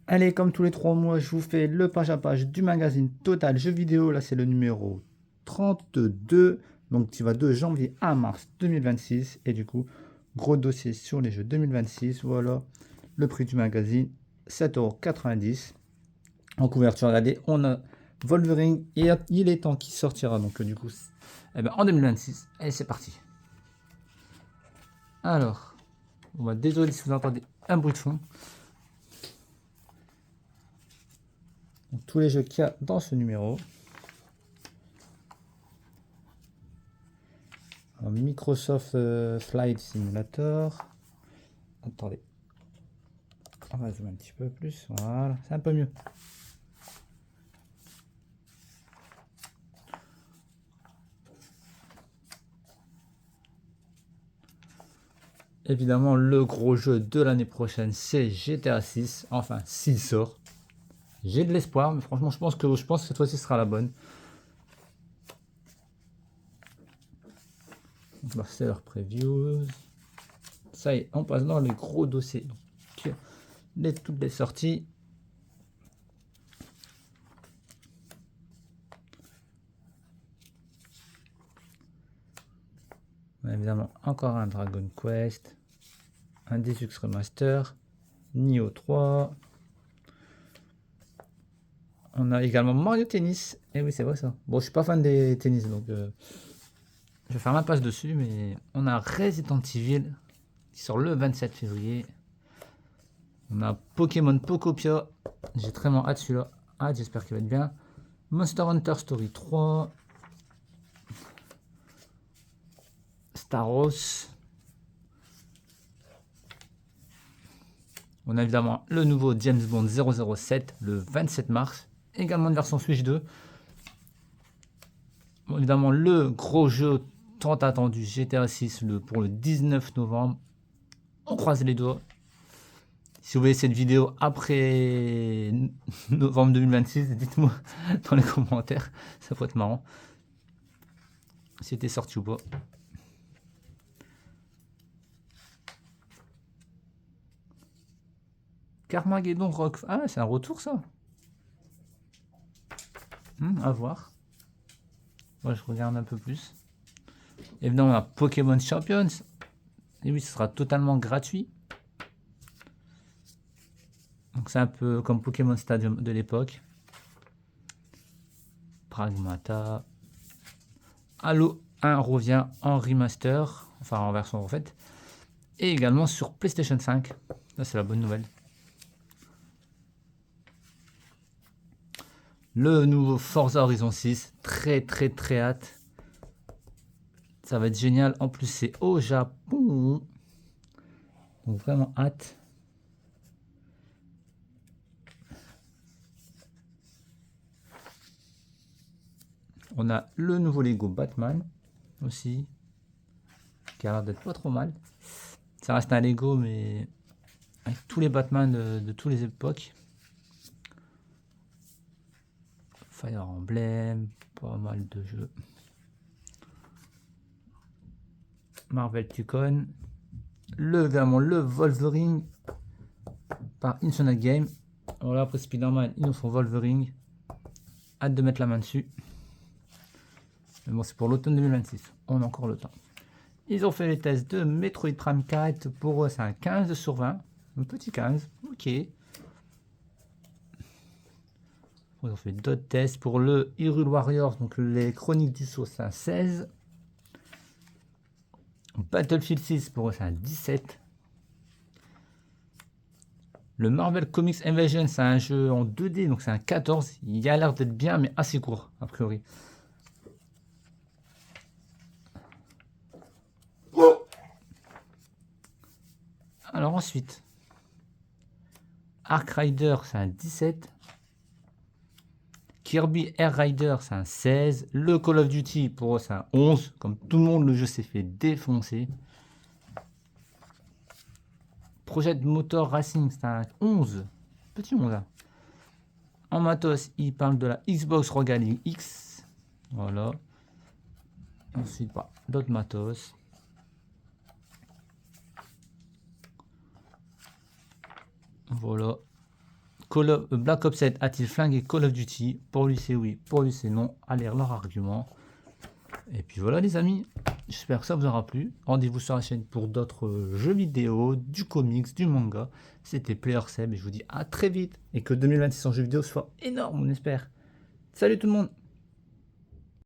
Allez, comme tous les 3 mois, je vous fais le page à page du magazine Total Jeux vidéo. Là, c'est le numéro 32. Donc, tu vas de janvier à mars 2026. Et du coup, gros dossier sur les jeux 2026. Voilà le prix du magazine, 7,90 €. En couverture, regardez, on a Wolverine. Et il est temps qu'il sortira. Donc, du coup, en 2026. Et c'est parti. Alors, désolé si vous entendez un bruit de fond. Donc, tous les jeux qu'il y a dans ce numéro. Microsoft Flight Simulator. Attendez. On va zoomer un petit peu plus. Voilà, c'est un peu mieux. Évidemment, le gros jeu de l'année prochaine, c'est GTA 6. Enfin, s'il sort. J'ai de l'espoir, mais franchement, je pense que cette fois-ci sera la bonne. Donc, c'est leur previews. Ça y est, on passe dans les gros dossiers. Donc, toutes les sorties. Évidemment, encore un Dragon Quest, un Deus Ex Remaster, Nioh 3. On a également Mario Tennis. Et oui, c'est vrai ça. Bon, je suis pas fan des tennis, donc je vais faire ma passe dessus. Mais on a Resident Evil qui sort le 27 février. On a Pokémon Pokopia. J'ai très hâte celui-là. Ah, j'espère qu'il va être bien. Monster Hunter Story 3. Star Wars. On a évidemment le nouveau James Bond 007 le 27 mars. Également une version Switch 2. Bon, évidemment, le gros jeu tant attendu GTA 6 pour le 19 novembre. On croise les doigts. Si vous voyez cette vidéo après novembre 2026, dites-moi dans les commentaires. Ça pourrait être marrant. Si c'était sorti ou pas. Carmageddon Rock. Ah, c'est un retour ça. À voir. Moi, je regarde un peu plus. Évidemment, on a Pokémon Champions. Et oui, ce sera totalement gratuit. Donc, c'est un peu comme Pokémon Stadium de l'époque. Pragmata. Halo 1 revient en remaster. Enfin, en version refaite. Et également sur PlayStation 5. Ça, c'est la bonne nouvelle. Le nouveau Forza Horizon 6. Très hâte. Ça va être génial. En plus, c'est au Japon. Donc vraiment hâte. On a le nouveau Lego Batman aussi. Qui a l'air d'être pas trop mal. Ça reste un Lego, mais avec tous les Batman de toutes les époques. Fire Emblem, pas mal de jeux. Marvel Tucon. Le Wolverine par Insomniac Game. Alors là, après Spider-Man, ils nous font Wolverine. Hâte de mettre la main dessus. Mais bon, c'est pour l'automne 2026. On a encore le temps. Ils ont fait les tests de Metroid Prime 4. Pour eux, c'est un 15 sur 20. Un petit 15. Ok. Ils ont fait d'autres tests pour le Hyrule Warriors. Donc les Chroniques du Sceau, c'est un 16. Battlefield 6, pour eux, c'est un 17. Le Marvel Comics Invasion, c'est un jeu en 2D, donc c'est un 14. Il a l'air d'être bien, mais assez court, a priori. Alors ensuite, Ark Rider, c'est un 17. Kirby Air Rider, c'est un 16. Le Call of Duty, pour eux, c'est un 11. Comme tout le monde, le jeu s'est fait défoncer. Project Motor Racing, c'est un 11. Petit 11 là. En matos, il parle de la Xbox Rogue X. Voilà. Ensuite, d'autres matos. Voilà. Black Ops 7 a-t-il flingué Call of Duty? Pour lui c'est oui, pour lui c'est non. À lire leur argument. Et puis voilà les amis, j'espère que ça vous aura plu. Rendez-vous sur la chaîne pour d'autres jeux vidéo, du comics, du manga. C'était Player Seb et je vous dis à très vite. Et que 2026 en jeux vidéo soit énorme, on espère. Salut tout le monde!